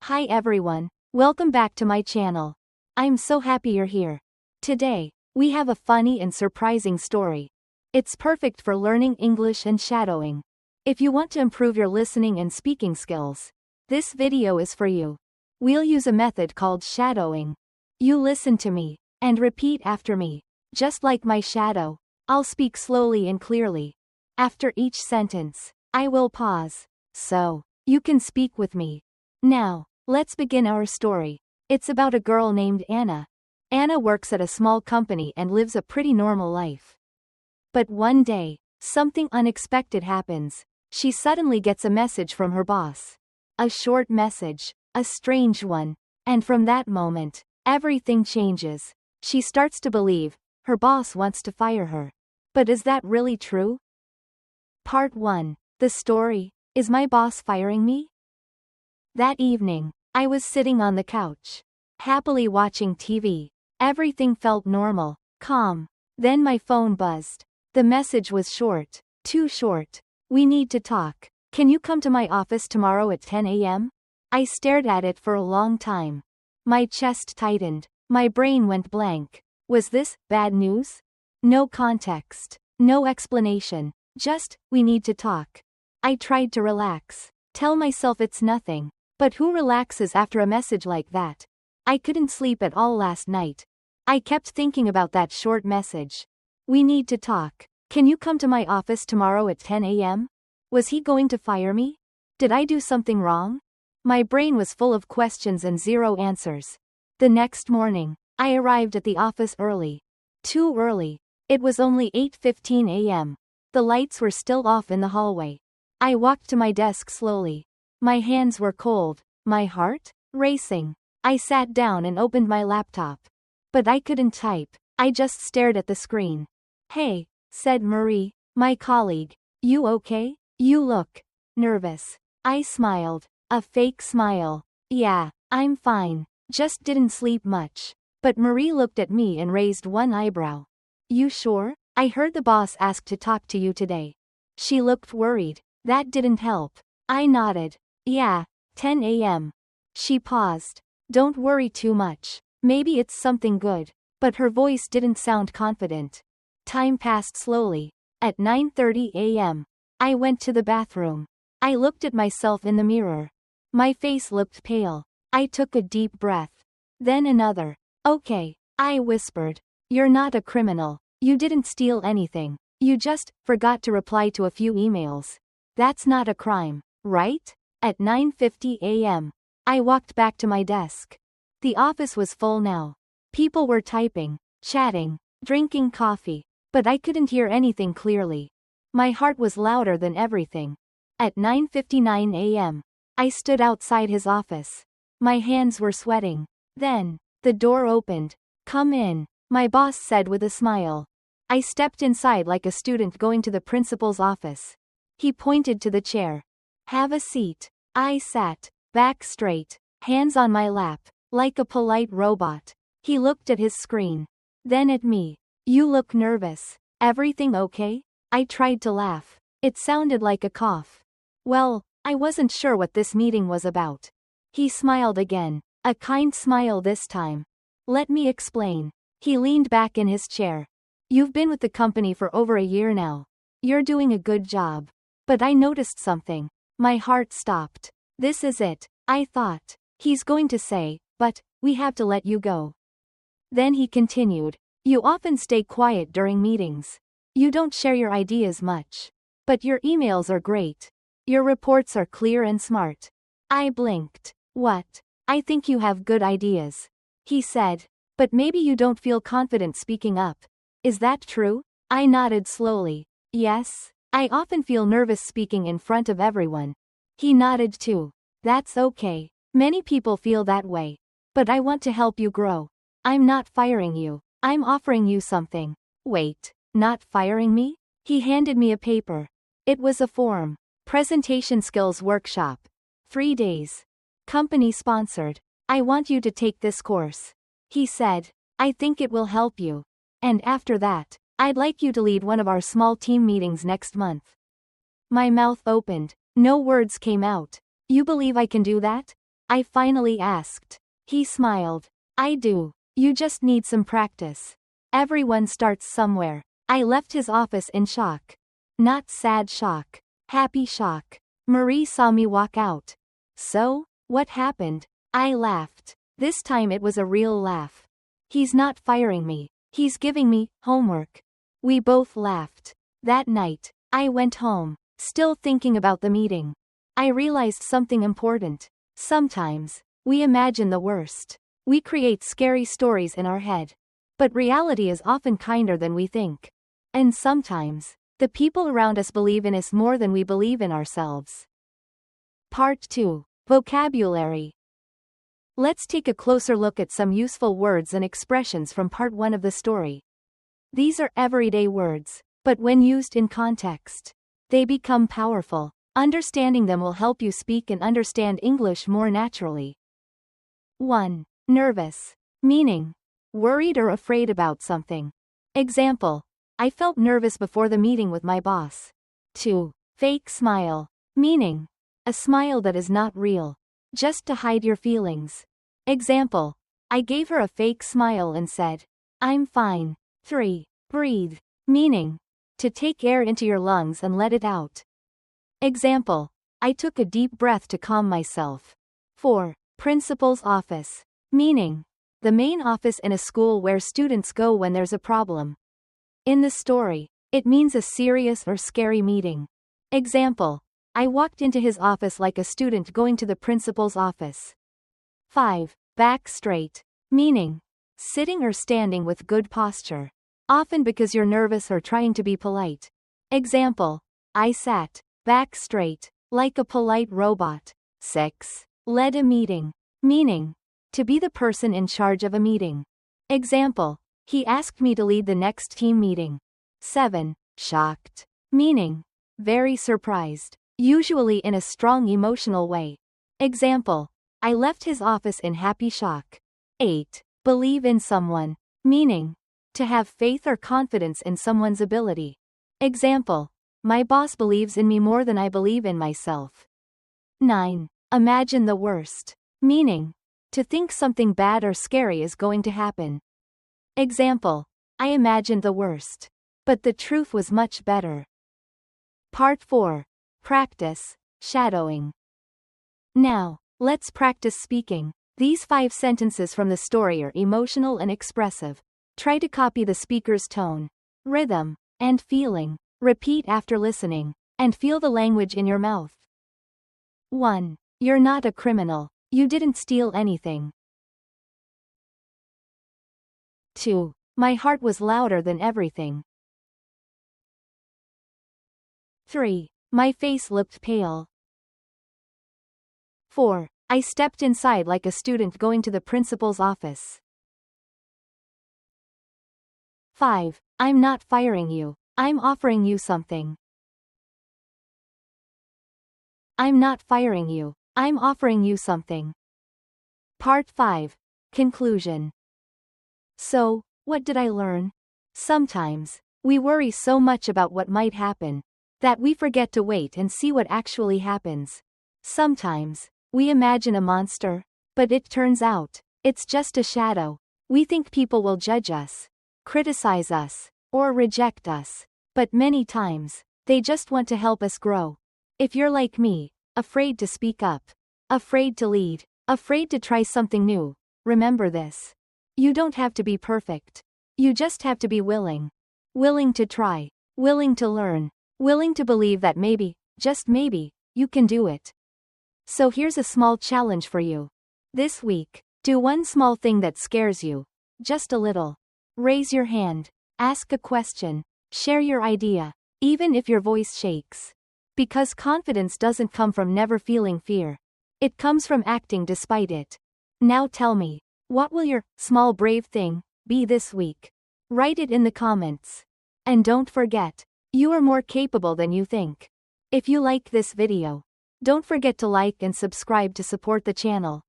Hi everyone, welcome back to my channel. I'm so happy you're here. Today, we have a funny and surprising story. It's perfect for learning English and shadowing. If you want to improve your listening and speaking skills, this video is for you. We'll use a method called shadowing. You listen to me, and repeat after me. Just like my shadow, I'll speak slowly and clearly. After each sentence, I will pause, so you can speak with me. Now, let's begin our story. It's about a girl named Anna. Anna works at a small company and lives a pretty normal life. But one day, something unexpected happens. She suddenly gets a message from her boss. A short message, a strange one, and from that moment, everything changes. She starts to believe her boss wants to fire her. But is that really true? Part 1. The story, Is My Boss Firing Me? That evening, I was sitting on the couch, happily watching TV. Everything felt normal, calm. Then my phone buzzed. The message was short, too short. We need to talk. Can you come to my office tomorrow at 10 a.m.? I stared at it for a long time. My chest tightened. My brain went blank. Was this bad news? No context. No explanation. Just, we need to talk. I tried to relax. Tell myself it's nothing. But who relaxes after a message like that? I couldn't sleep at all last night. I kept thinking about that short message. We need to talk. Can you come to my office tomorrow at 10 a.m.? Was he going to fire me? Did I do something wrong? My brain was full of questions and zero answers. The next morning, I arrived at the office early. Too early. It was only 8:15 a.m. The lights were still off in the hallway. I walked to my desk slowly. My hands were cold, my heart racing. I sat down and opened my laptop. But I couldn't type, I just stared at the screen. Hey, said Marie, my colleague. You okay? You look nervous. I smiled, a fake smile. Yeah, I'm fine, just didn't sleep much. But Marie looked at me and raised one eyebrow. You sure? I heard the boss asked to talk to you today. She looked worried. That didn't help. I nodded. Yeah, 10 a.m. She paused. Don't worry too much. Maybe it's something good. But her voice didn't sound confident. Time passed slowly. At 9:30 a.m., I went to the bathroom. I looked at myself in the mirror. My face looked pale. I took a deep breath. Then another. Okay, I whispered. You're not a criminal. You didn't steal anything. You just forgot to reply to a few emails. That's not a crime, right? At 9:50 a.m., I walked back to my desk. The office was full now. People were typing, chatting, drinking coffee, but I couldn't hear anything clearly. My heart was louder than everything. At 9:59 a.m., I stood outside his office. My hands were sweating. Then, the door opened. Come in, my boss said with a smile. I stepped inside like a student going to the principal's office. He pointed to the chair. Have a seat. I sat, back straight, hands on my lap, like a polite robot. He looked at his screen. Then at me. You look nervous. Everything okay? I tried to laugh. It sounded like a cough. Well, I wasn't sure what this meeting was about. He smiled again, a kind smile this time. Let me explain. He leaned back in his chair. You've been with the company for over a year now. You're doing a good job. But I noticed something. My heart stopped. This is it, I thought. He's going to say, but we have to let you go. Then he continued. You often stay quiet during meetings. You don't share your ideas much. But your emails are great. Your reports are clear and smart. I blinked. What? I think you have good ideas. He said. But maybe you don't feel confident speaking up. Is that true? I nodded slowly. Yes, I often feel nervous speaking in front of everyone. He nodded too. That's okay. Many people feel that way. But I want to help you grow. I'm not firing you. I'm offering you something. Wait, not firing me? He handed me a paper. It was a form. Presentation skills workshop. 3 days. Company sponsored. I want you to take this course. He said. I think it will help you. And after that, I'd like you to lead one of our small team meetings next month. My mouth opened. No words came out. You believe I can do that? I finally asked. He smiled. I do. You just need some practice. Everyone starts somewhere. I left his office in shock. Not sad shock. Happy shock. Marie saw me walk out. So, what happened? I laughed. This time it was a real laugh. He's not firing me. He's giving me homework. We both laughed. That night, I went home, still thinking about the meeting. I realized something important. Sometimes, we imagine the worst. We create scary stories in our head. But reality is often kinder than we think. And sometimes, the people around us believe in us more than we believe in ourselves. Part 2. Vocabulary. Let's take a closer look at some useful words and expressions from Part 1 of the story. These are everyday words, but when used in context, they become powerful. Understanding them will help you speak and understand English more naturally. 1. Nervous. Meaning, worried or afraid about something. Example, I felt nervous before the meeting with my boss. 2. Fake smile. Meaning, a smile that is not real, just to hide your feelings. Example, I gave her a fake smile and said, I'm fine. 3. Breathe. Meaning, to take air into your lungs and let it out. Example, I took a deep breath to calm myself. 4. Principal's office. Meaning, the main office in a school where students go when there's a problem. In the story, it means a serious or scary meeting. Example, I walked into his office like a student going to the principal's office. 5. Back straight. Meaning, sitting or standing with good posture. Often because you're nervous or trying to be polite. Example, I sat back straight, like a polite robot. 6. Led a meeting. Meaning, to be the person in charge of a meeting. Example, he asked me to lead the next team meeting. 7. Shocked. Meaning, very surprised, usually in a strong emotional way. Example, I left his office in happy shock. 8. Believe in someone. Meaning, to have faith or confidence in someone's ability. Example, my boss believes in me more than I believe in myself. 9. Imagine the worst. Meaning, to think something bad or scary is going to happen. Example, I imagined the worst, but the truth was much better. Part 4. Practice, shadowing. Now, let's practice speaking. These 5 sentences from the story are emotional and expressive. Try to copy the speaker's tone, rhythm, and feeling. Repeat after listening, and feel the language in your mouth. 1. You're not a criminal. You didn't steal anything. 2. My heart was louder than everything. 3. My face looked pale. 4. I stepped inside like a student going to the principal's office. 5. I'm not firing you. I'm offering you something. I'm not firing you. I'm offering you something. Part 5. Conclusion. So, what did I learn? Sometimes, we worry so much about what might happen, that we forget to wait and see what actually happens. Sometimes, we imagine a monster, but it turns out, it's just a shadow. We think people will judge us, criticize us, or reject us. But many times, they just want to help us grow. If you're like me, afraid to speak up, afraid to lead, afraid to try something new, remember this. You don't have to be perfect. You just have to be willing. Willing to try, willing to learn, willing to believe that maybe, just maybe, you can do it. So here's a small challenge for you. This week, do one small thing that scares you, just a little. Raise your hand, ask a question, share your idea, even if your voice shakes. Because confidence doesn't come from never feeling fear. It comes from acting despite it. Now tell me, what will your small brave thing be this week? Write it in the comments. And don't forget, you are more capable than you think. If you like this video, don't forget to like and subscribe to support the channel.